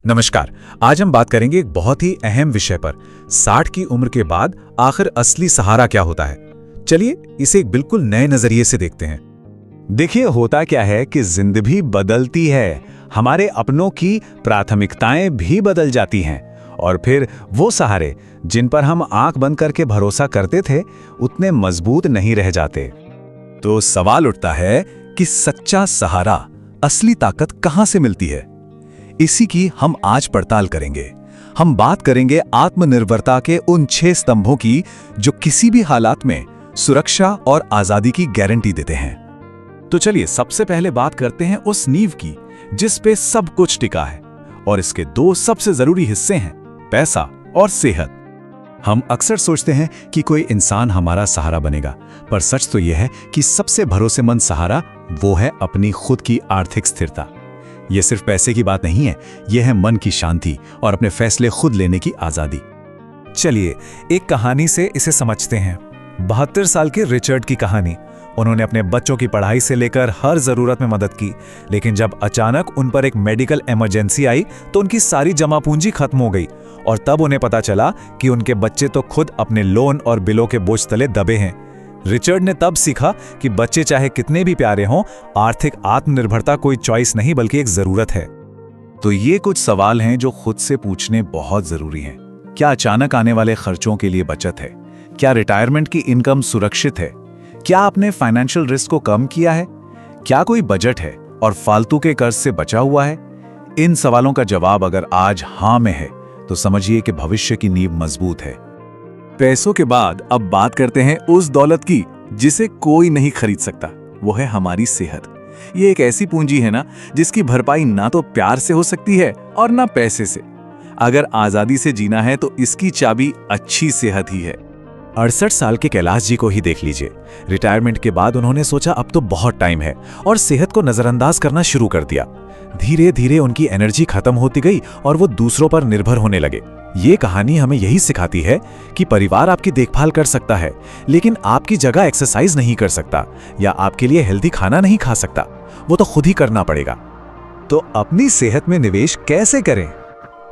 नमस्कार। आज हम बात करेंगे एक बहुत ही अहम विषय पर, 60 की उम्र के बाद आखिर असली सहारा क्या होता है। चलिए इसे एक बिल्कुल नए नजरिए से देखते हैं। देखिए, होता क्या है कि जिंदगी बदलती है, हमारे अपनों की प्राथमिकताएं भी बदल जाती हैं और फिर वो सहारे जिन पर हम आंख बंद करके भरोसा करते थे उतने मजबूत नहीं रह जाते। तो सवाल उठता है कि सच्चा सहारा, असली ताकत कहां से मिलती है। इसी की हम आज पड़ताल करेंगे। हम बात करेंगे आत्मनिर्भरता के उन 6 स्तंभों की जो किसी भी हालात में सुरक्षा और आजादी की गारंटी देते हैं। तो चलिए सबसे पहले बात करते हैं उस नींव की जिस पे सब कुछ टिका है, और इसके 2 सबसे जरूरी हिस्से हैं, पैसा और सेहत। हम अक्सर सोचते हैं कि कोई इंसान हमारा सहारा बनेगा, पर सच तो यह है कि सबसे भरोसेमंद सहारा वो है अपनी खुद की आर्थिक स्थिरता। यह सिर्फ पैसे की बात नहीं है, यह है मन की शांति और अपने फैसले खुद लेने की आजादी। चलिए एक कहानी से इसे समझते हैं। 72 साल के रिचर्ड की कहानी। उन्होंने अपने बच्चों की पढ़ाई से लेकर हर जरूरत में मदद की, लेकिन जब अचानक उन पर एक मेडिकल इमरजेंसी आई तो उनकी सारी जमा पूंजी खत्म हो गई। और तब उन्हें पता चला कि उनके बच्चे तो खुद अपने लोन और बिलों के बोझ तले दबे हैं। रिचर्ड ने तब सीखा कि बच्चे चाहे कितने भी प्यारे हों, आर्थिक आत्मनिर्भरता कोई चॉइस नहीं बल्कि एक जरूरत है। तो ये कुछ सवाल हैं जो खुद से पूछने बहुत जरूरी हैं। क्या अचानक आने वाले खर्चों के लिए बचत है? क्या रिटायरमेंट की इनकम सुरक्षित है? क्या आपने फाइनेंशियल रिस्क को कम किया है? क्या कोई बजट है और फालतू के कर्ज से बचा हुआ है? इन सवालों का जवाब अगर आज हाँ में है तो समझिए कि भविष्य की नींव मजबूत है। पैसों के बाद अब बात करते हैं उस दौलत की जिसे कोई नहीं खरीद सकता, वो है हमारी सेहत। ये एक ऐसी पूंजी है ना जिसकी भरपाई ना तो प्यार से हो सकती है और ना पैसे से। अगर आजादी से जीना है तो इसकी चाबी अच्छी सेहत ही है। 68 साल के कैलाश जी को ही देख लीजिए। रिटायरमेंट के बाद उन्होंने सोचा अब तो बहुत टाइम है और सेहत को नजरअंदाज करना शुरू कर दिया। धीरे धीरे उनकी एनर्जी खत्म होती गई और वो दूसरों पर निर्भर होने लगे। ये कहानी हमें यही सिखाती है कि परिवार आपकी देखभाल कर सकता है, लेकिन आपकी जगह एक्सरसाइज नहीं कर सकता या आपके लिए हेल्दी खाना नहीं खा सकता। वो तो खुद ही करना पड़ेगा। तो अपनी सेहत में निवेश कैसे करें?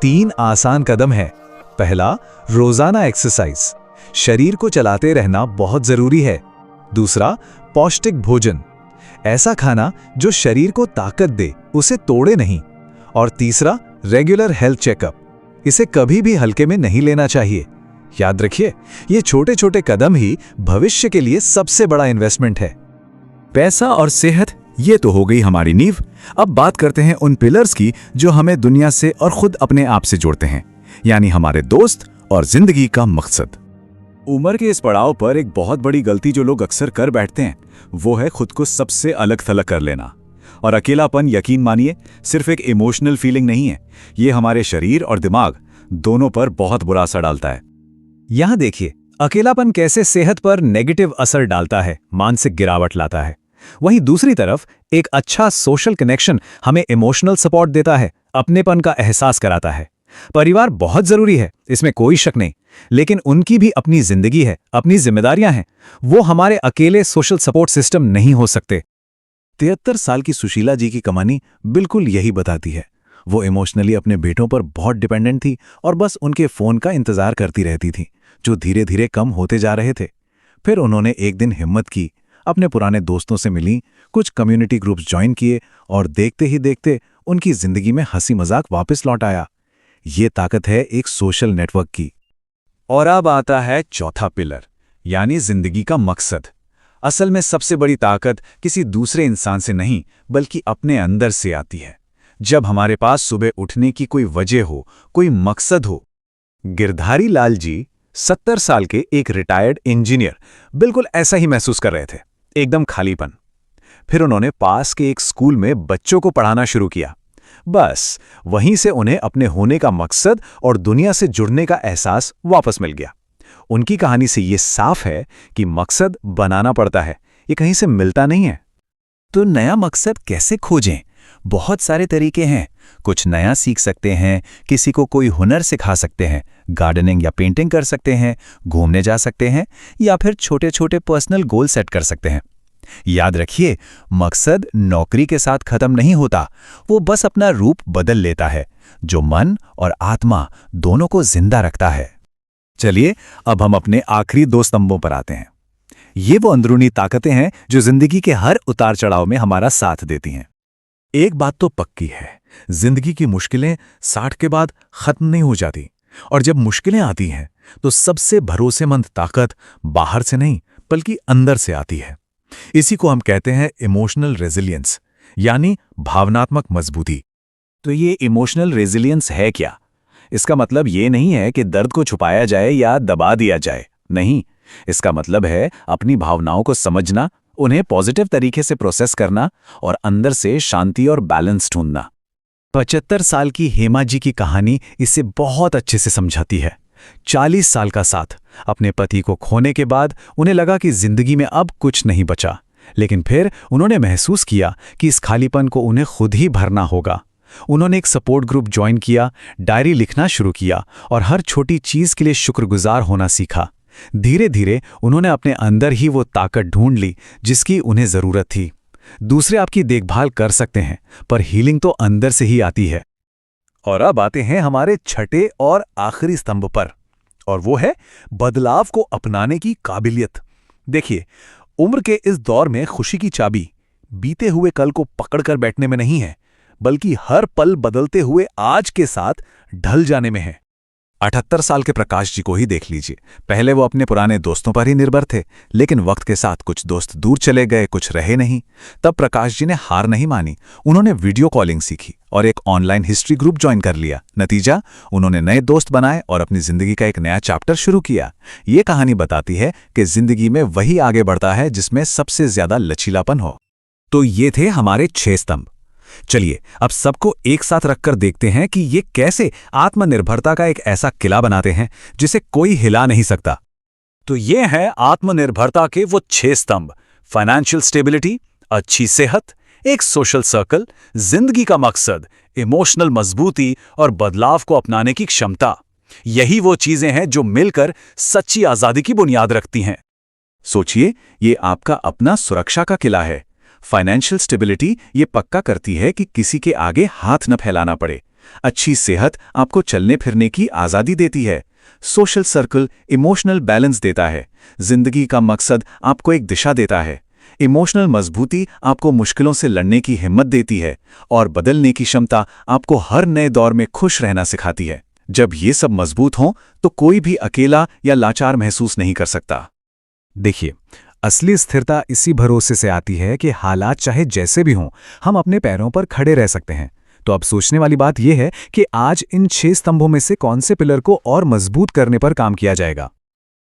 3 आसान कदम है। पहला, रोजाना एक्सरसाइज। शरीर को चलाते रहना बहुत जरूरी है। दूसरा, पौष्टिक भोजन। ऐसा खाना जो शरीर को ताकत दे, उसे तोड़े नहीं। और तीसरा, रेगुलर हेल्थ चेकअप। इसे कभी भी हल्के में नहीं लेना चाहिए। याद रखिए, ये छोटे छोटे कदम ही भविष्य के लिए सबसे बड़ा इन्वेस्टमेंट है। पैसा और सेहत, ये तो हो गई हमारी नींव। अब बात करते हैं उन पिलर्स की जो हमें दुनिया से और खुद अपने आप से जोड़ते हैं, यानी हमारे दोस्त और जिंदगी का मकसद। उम्र के इस पड़ाव पर एक बहुत बड़ी गलती जो लोग अक्सर कर बैठते हैं वो है खुद को सबसे अलग थलग कर लेना। और अकेलापन, यकीन मानिए, सिर्फ एक इमोशनल फीलिंग नहीं है, ये हमारे शरीर और दिमाग दोनों पर बहुत बुरा असर डालता है। यहां देखिए, अकेलापन कैसे सेहत पर नेगेटिव असर डालता है, मानसिक गिरावट लाता है। वहीं दूसरी तरफ एक अच्छा सोशल कनेक्शन हमें इमोशनल सपोर्ट देता है, अपनेपन का एहसास कराता है। परिवार बहुत जरूरी है, इसमें कोई शक नहीं, लेकिन उनकी भी अपनी जिंदगी है, अपनी जिम्मेदारियां हैं। वो हमारे अकेले सोशल सपोर्ट सिस्टम नहीं हो सकते। 73 साल की सुशीला जी की कहानी बिल्कुल यही बताती है। वो इमोशनली अपने बेटों पर बहुत डिपेंडेंट थी और बस उनके फोन का इंतजार करती रहती थी, जो धीरे धीरे कम होते जा रहे थे। फिर उन्होंने एक दिन हिम्मत की, अपने पुराने दोस्तों से मिली, कुछ कम्युनिटी ग्रुप्स ज्वाइन किए और देखते ही देखते उनकी जिंदगी में हंसी मजाक वापस लौट आया। ये ताकत है एक सोशल नेटवर्क की। और अब आता है चौथा पिलर, यानी जिंदगी का मकसद। असल में सबसे बड़ी ताकत किसी दूसरे इंसान से नहीं बल्कि अपने अंदर से आती है। जब हमारे पास सुबह उठने की कोई वजह हो, कोई मकसद हो। गिरधारी लाल जी, 70 साल के एक रिटायर्ड इंजीनियर, बिल्कुल ऐसा ही महसूस कर रहे थे, एकदम खालीपन। फिर उन्होंने पास के एक स्कूल में बच्चों को पढ़ाना शुरू किया। बस वहीं से उन्हें अपने होने का मकसद और दुनिया से जुड़ने का एहसास वापस मिल गया। उनकी कहानी से ये साफ है कि मकसद बनाना पड़ता है, ये कहीं से मिलता नहीं है। तो नया मकसद कैसे खोजें? बहुत सारे तरीके हैं। कुछ नया सीख सकते हैं, किसी को कोई हुनर सिखा सकते हैं, गार्डनिंग या पेंटिंग कर सकते हैं, घूमने जा सकते हैं, या फिर छोटे छोटे पर्सनल गोल सेट कर सकते हैं। याद रखिए, मकसद नौकरी के साथ खत्म नहीं होता, वो बस अपना रूप बदल लेता है, जो मन और आत्मा दोनों को जिंदा रखता है। चलिए अब हम अपने आखिरी 2 स्तंभों पर आते हैं। ये वो अंदरूनी ताकतें हैं जो जिंदगी के हर उतार चढ़ाव में हमारा साथ देती हैं। एक बात तो पक्की है, जिंदगी की मुश्किलें 60 के बाद खत्म नहीं हो जाती, और जब मुश्किलें आती हैं तो सबसे भरोसेमंद ताकत बाहर से नहीं बल्कि अंदर से आती है। इसी को हम कहते हैं इमोशनल रेजिलियंस, यानी भावनात्मक मजबूती। तो ये इमोशनल रेजिलियंस है क्या? इसका मतलब ये नहीं है कि दर्द को छुपाया जाए या दबा दिया जाए, नहीं। इसका मतलब है अपनी भावनाओं को समझना, उन्हें पॉजिटिव तरीके से प्रोसेस करना और अंदर से शांति और बैलेंस ढूंढना। 75 साल की हेमा जी की कहानी इसे बहुत अच्छे से समझाती है। 40 साल का साथ, अपने पति को खोने के बाद उन्हें लगा कि जिंदगी में अब कुछ नहीं बचा, लेकिन फिर उन्होंने महसूस किया कि इस खालीपन को उन्हें खुद ही भरना होगा। उन्होंने एक सपोर्ट ग्रुप ज्वाइन किया, डायरी लिखना शुरू किया और हर छोटी चीज के लिए शुक्रगुजार होना सीखा। धीरे धीरे उन्होंने अपने अंदर ही वो ताकत ढूंढ ली जिसकी उन्हें जरूरत थी। दूसरे आपकी देखभाल कर सकते हैं, पर हीलिंग तो अंदर से ही आती है। और अब आते हैं हमारे छठे और आखिरी स्तंभ पर, और वो है बदलाव को अपनाने की काबिलियत। देखिए, उम्र के इस दौर में खुशी की चाबी बीते हुए कल को पकड़कर बैठने में नहीं है, बल्कि हर पल बदलते हुए आज के साथ ढल जाने में है। 78 साल के प्रकाश जी को ही देख लीजिए। पहले वो अपने पुराने दोस्तों पर ही निर्भर थे, लेकिन वक्त के साथ कुछ दोस्त दूर चले गए, कुछ रहे नहीं। तब प्रकाश जी ने हार नहीं मानी, उन्होंने वीडियो कॉलिंग सीखी और एक ऑनलाइन हिस्ट्री ग्रुप ज्वाइन कर लिया। नतीजा, उन्होंने नए दोस्त बनाए और अपनी जिंदगी का एक नया चैप्टर शुरू किया। ये कहानी बताती है कि जिंदगी में वही आगे बढ़ता है जिसमें सबसे ज्यादा लचीलापन हो। तो ये थे हमारे 6 स्तंभ। चलिए अब सबको एक साथ रखकर देखते हैं कि ये कैसे आत्मनिर्भरता का एक ऐसा किला बनाते हैं जिसे कोई हिला नहीं सकता। तो ये हैं आत्मनिर्भरता के वो 6 स्तंभ: फाइनेंशियल स्टेबिलिटी, अच्छी सेहत, एक सोशल सर्कल, जिंदगी का मकसद, इमोशनल मजबूती और बदलाव को अपनाने की क्षमता। यही वो चीजें हैं जो मिलकर सच्ची आजादी की बुनियाद रखती हैं। सोचिए, ये आपका अपना सुरक्षा का किला है। फाइनेंशियल स्टेबिलिटी ये पक्का करती है कि किसी के आगे हाथ न फैलाना पड़े। अच्छी सेहत आपको चलने फिरने की आज़ादी देती है। सोशल सर्कल इमोशनल बैलेंस देता है। जिंदगी का मकसद आपको एक दिशा देता है। इमोशनल मजबूती आपको मुश्किलों से लड़ने की हिम्मत देती है और बदलने की क्षमता आपको हर नए दौर में खुश रहना सिखाती है। जब ये सब मजबूत हों तो कोई भी अकेला या लाचार महसूस नहीं कर सकता। देखिए, असली स्थिरता इसी भरोसे से आती है कि हालात चाहे जैसे भी हों, हम अपने पैरों पर खड़े रह सकते हैं। तो अब सोचने वाली बात यह है कि आज इन 6 स्तंभों में से कौन से पिलर को और मजबूत करने पर काम किया जाएगा।